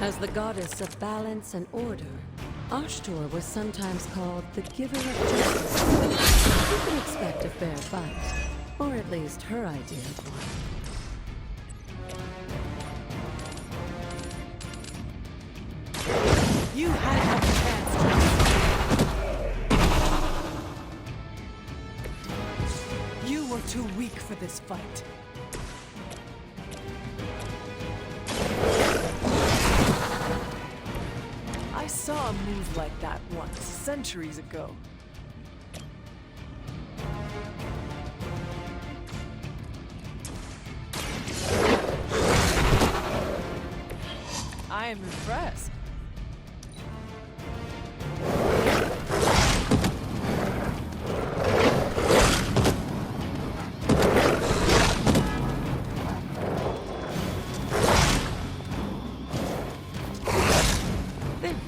As the goddess of balance and order, Ashtor was sometimes called the giver of justice. You can expect a fair fight, or at least her idea of one. You had a chance. You were too weak for this fight. I saw a move like that once, centuries ago. I am impressed.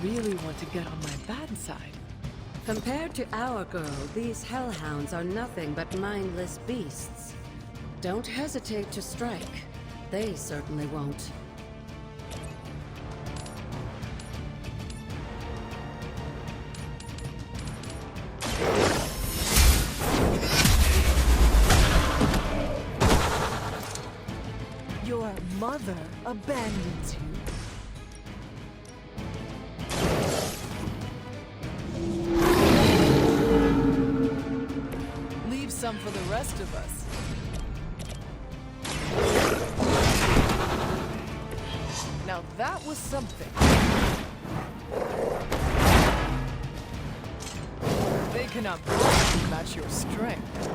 Really want to get on my bad side. Compared to our girl, these hellhounds are nothing but mindless beasts. Don't hesitate to strike. They certainly won't. Your mother abandons you. Some for the rest of us. Now that was something. They cannot possibly match your strength.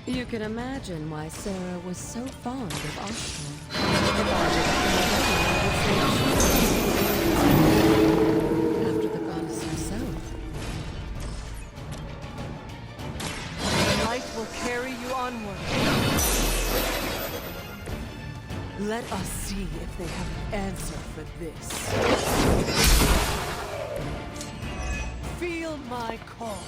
You can imagine why Sarah was so fond of Ashtor. After the goddess herself. Light will carry you onward. Let us see if they have an answer for this. Feel my call.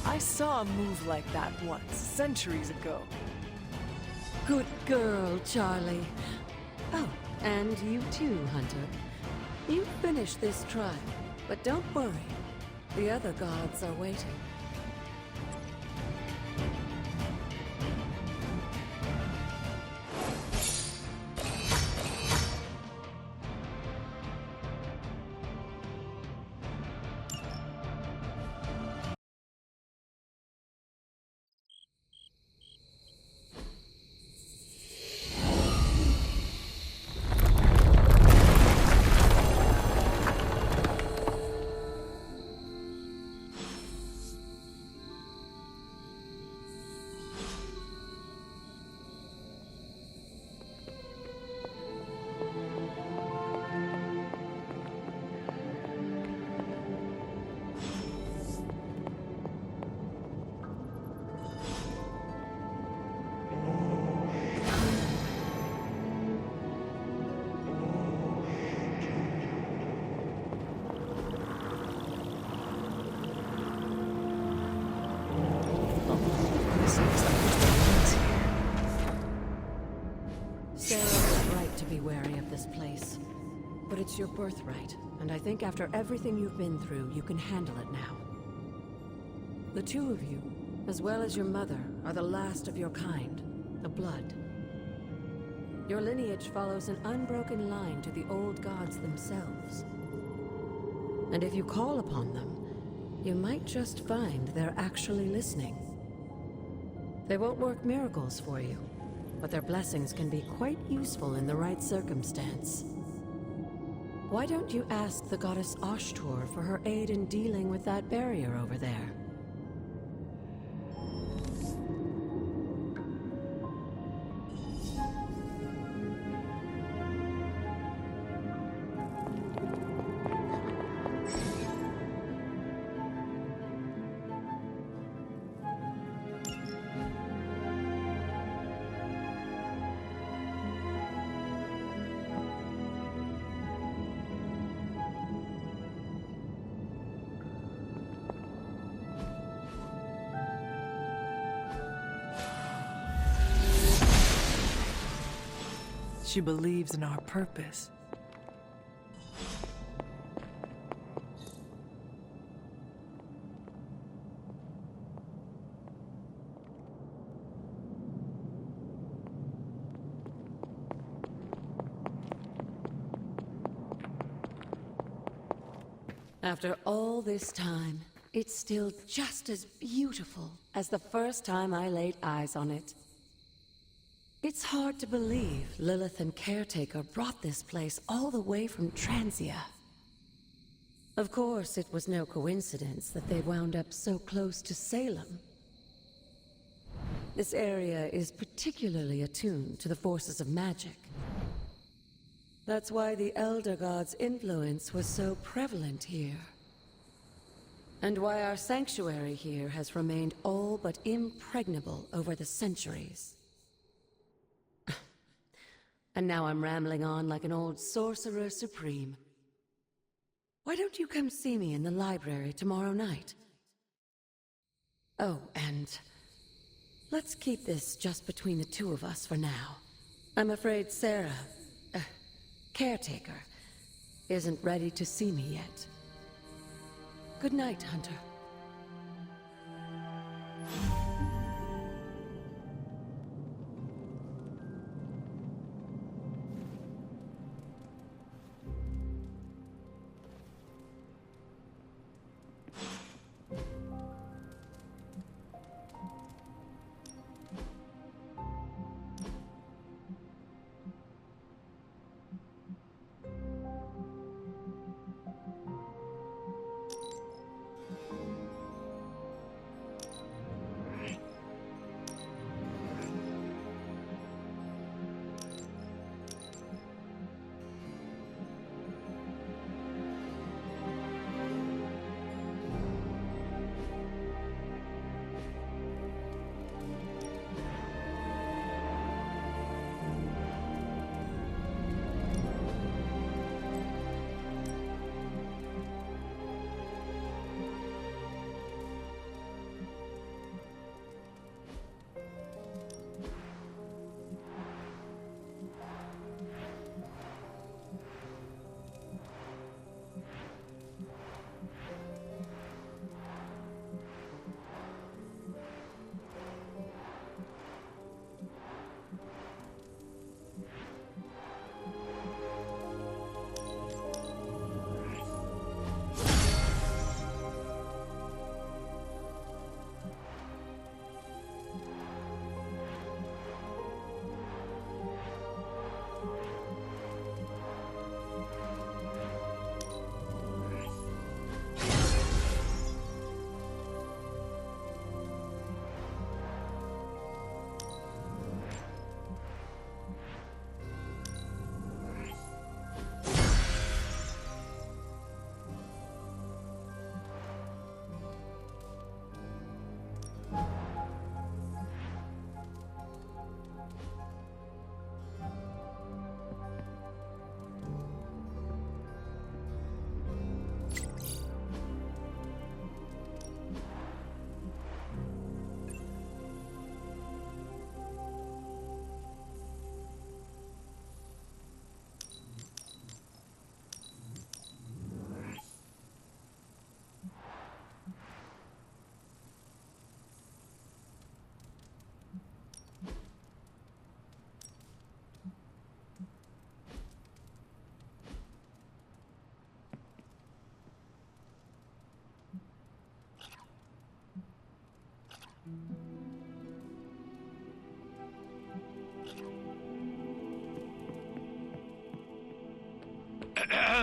I saw a move like that once, centuries ago. Good girl, Charlie. Oh, and you too, Hunter. You finished this trial, but don't worry. The other gods are waiting. Sarah was right to be wary of this place. But it's your birthright, and I think after everything you've been through, you can handle it now. The two of you, as well as your mother, are the last of your kind, the Blood. Your lineage follows an unbroken line to the old gods themselves. And if you call upon them, you might just find they're actually listening. They won't work miracles for you, but their blessings can be quite useful in the right circumstance. Why don't you ask the goddess Ashtor for her aid in dealing with that barrier over there? She believes in our purpose. After all this time, it's still just as beautiful as the first time I laid eyes on it. It's hard to believe Lilith and Caretaker brought this place all the way from Transia. Of course, it was no coincidence that they wound up so close to Salem. This area is particularly attuned to the forces of magic. That's why the Elder God's influence was so prevalent here. And why our sanctuary here has remained all but impregnable over the centuries. And now I'm rambling on like an old sorcerer supreme. Why don't you come see me in the library tomorrow night? Oh, and let's keep this just between the two of us for now. I'm afraid Sarah, Caretaker, isn't ready to see me yet. Good night, Hunter.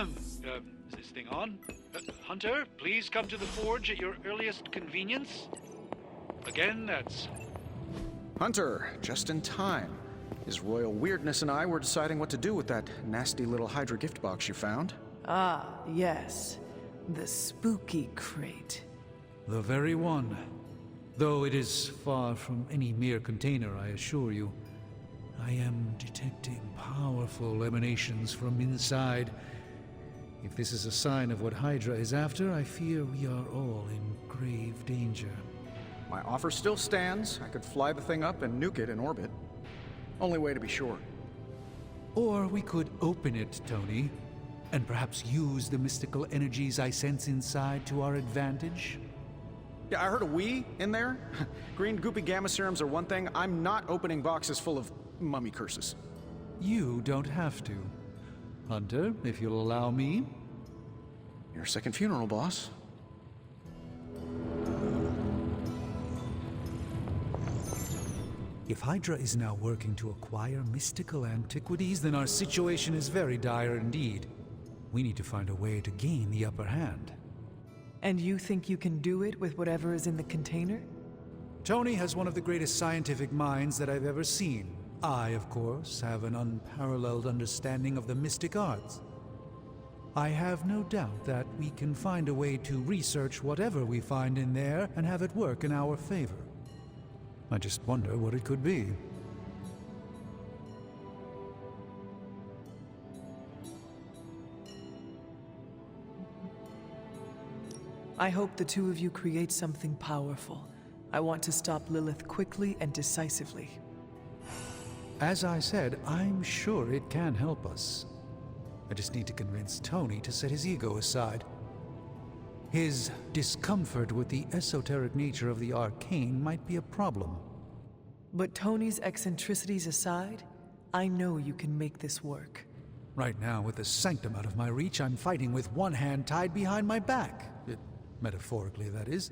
Is this thing on? Hunter, please come to the forge at your earliest convenience. Again, that's... Hunter, just in time. His royal weirdness and I were deciding what to do with that nasty little Hydra gift box you found. Ah, yes. The spooky crate. The very one. Though it is far from any mere container, I assure you. I am detecting powerful emanations from inside. If this is a sign of what Hydra is after, I fear we are all in grave danger. My offer still stands. I could fly the thing up and nuke it in orbit. Only way to be sure. Or we could open it, Tony, and perhaps use the mystical energies I sense inside to our advantage. Yeah, I heard a "we" in there. Green goopy gamma serums are one thing. I'm not opening boxes full of mummy curses. You don't have to. Hunter, if you'll allow me. Your second funeral, boss. If Hydra is now working to acquire mystical antiquities, then our situation is very dire indeed. We need to find a way to gain the upper hand. And you think you can do it with whatever is in the container? Tony has one of the greatest scientific minds that I've ever seen. I, of course, have an unparalleled understanding of the mystic arts. I have no doubt that we can find a way to research whatever we find in there and have it work in our favor. I just wonder what it could be. I hope the two of you create something powerful. I want to stop Lilith quickly and decisively. As I said, I'm sure it can help us. I just need to convince Tony to set his ego aside. His discomfort with the esoteric nature of the arcane might be a problem. But Tony's eccentricities aside, I know you can make this work. Right now, with the sanctum out of my reach, I'm fighting with one hand tied behind my back. Metaphorically, that is.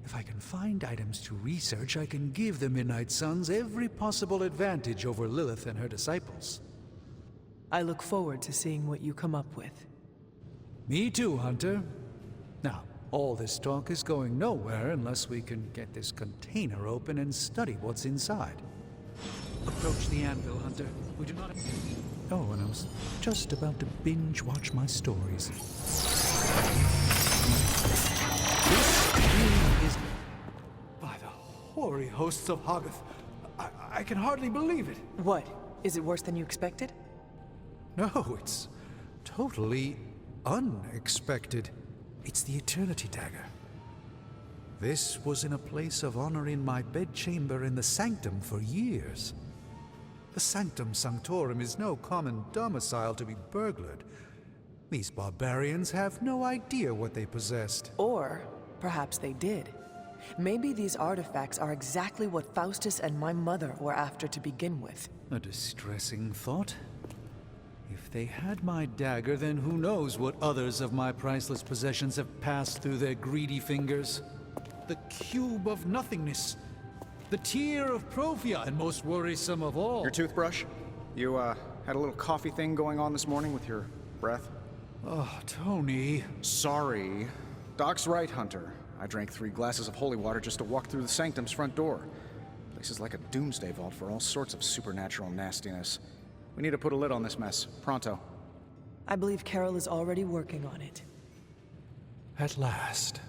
If I can find items to research, I can give the Midnight Suns every possible advantage over Lilith and her disciples. I look forward to seeing what you come up with. Me too, Hunter. Now, all this talk is going nowhere unless we can get this container open and study what's inside. Approach the anvil, Hunter. We do not... Oh, and I was just about to binge-watch my stories. This really is... By the hoary hosts of Hoggoth, I can hardly believe it. What? Is it worse than you expected? No, it's totally unexpected. It's the Eternity Dagger. This was in a place of honor in my bedchamber in the Sanctum for years. The Sanctum Sanctorum is no common domicile to be burglared. These barbarians have no idea what they possessed. Or perhaps they did. Maybe these artifacts are exactly what Faustus and my mother were after to begin with. A distressing thought. If they had my dagger, then who knows what others of my priceless possessions have passed through their greedy fingers. The Cube of Nothingness. The Tear of Profia, and most worrisome of all... Your toothbrush? You, had a little coffee thing going on this morning with your breath? Oh, Tony... Sorry. Doc's right, Hunter. I drank 3 glasses of holy water just to walk through the Sanctum's front door. Place is like a doomsday vault for all sorts of supernatural nastiness. We need to put a lid on this mess. Pronto. I believe Carol is already working on it. At last.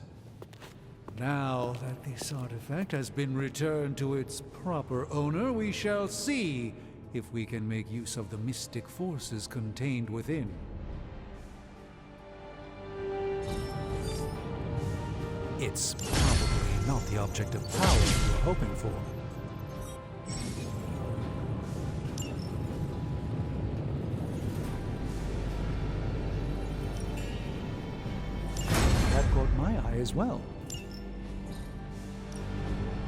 Now that this artifact has been returned to its proper owner, we shall see if we can make use of the mystic forces contained within. It's probably not the object of power you were hoping for. That caught my eye as well.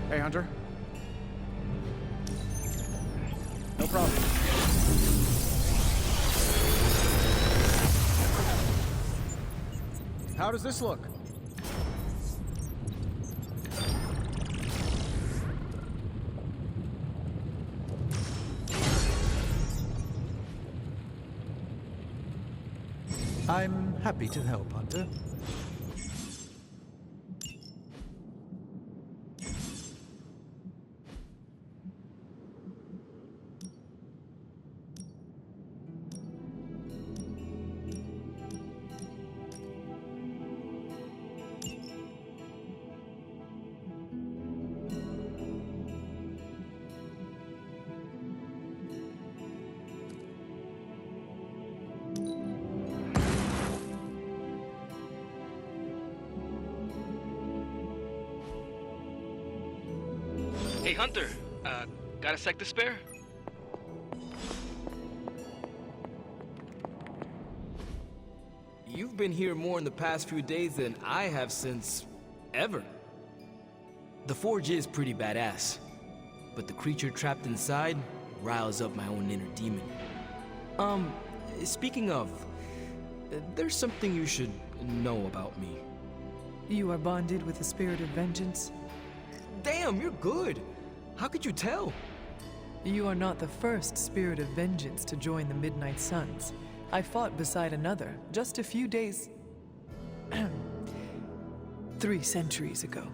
Hey, Hunter. No problem. How does this look? I'm happy to help, Hunter. Hey Hunter, got a sec to spare? been here more in the past few days than I have since... ever. The forge is pretty badass, but the creature trapped inside riles up my own inner demon. Speaking of, there's something you should know about me. You are bonded with the spirit of vengeance? Damn, you're good! How could you tell? You are not the first spirit of vengeance to join the Midnight Suns. I fought beside another just a few days... 3 centuries ago.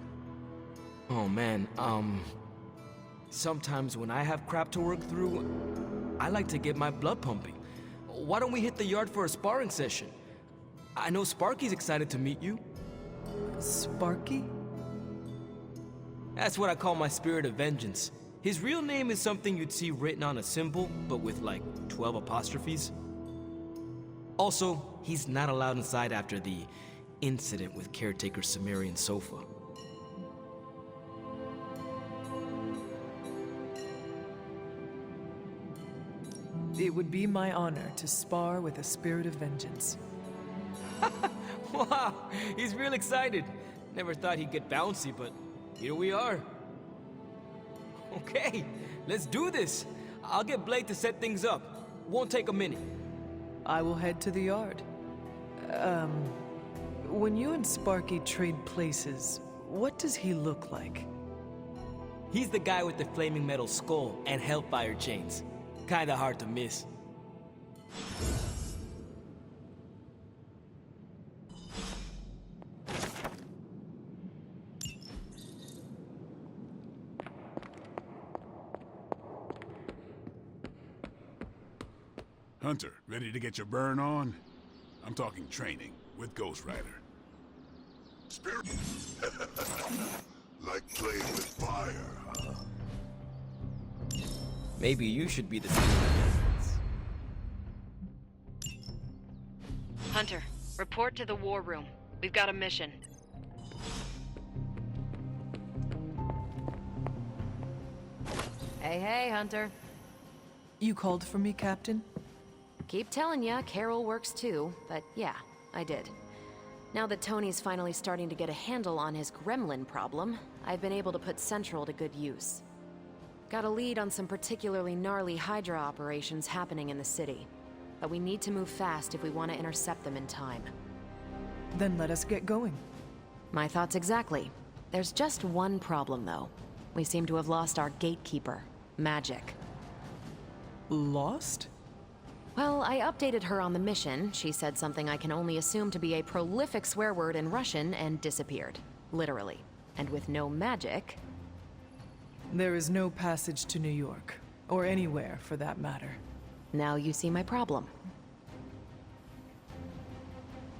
Oh man, sometimes when I have crap to work through, I like to get my blood pumping. Why don't we hit the yard for a sparring session? I know Sparky's excited to meet you. Sparky? That's what I call my spirit of vengeance. His real name is something you'd see written on a symbol, but with like 12 apostrophes. Also, he's not allowed inside after the incident with caretaker Sumerian Sofa. It would be my honor to spar with a spirit of vengeance. Wow, he's real excited. Never thought he'd get bouncy, but here we are. Okay, let's do this. I'll get Blade to set things up. Won't take a minute. I will head to the yard. When you and Sparky trade places, what does he look like? He's the guy with the flaming metal skull and hellfire chains. Kinda hard to miss. Hunter, ready to get your burn on? I'm talking training with Ghost Rider. Spirit? Like playing with fire, huh? Maybe you should be the... Hunter, report to the war room. We've got a mission. Hey, Hunter. You called for me, Captain? Keep telling ya, Carol works too, but yeah, I did. Now that Tony's finally starting to get a handle on his gremlin problem, I've been able to put Central to good use. Got a lead on some particularly gnarly Hydra operations happening in the city. But we need to move fast if we want to intercept them in time. Then let us get going. My thoughts exactly. There's just one problem, though. We seem to have lost our gatekeeper, Magic. Lost? Well, I updated her on the mission. She said something I can only assume to be a prolific swear word in Russian and disappeared. Literally. And with no magic... There is no passage to New York. Or anywhere, for that matter. Now you see my problem.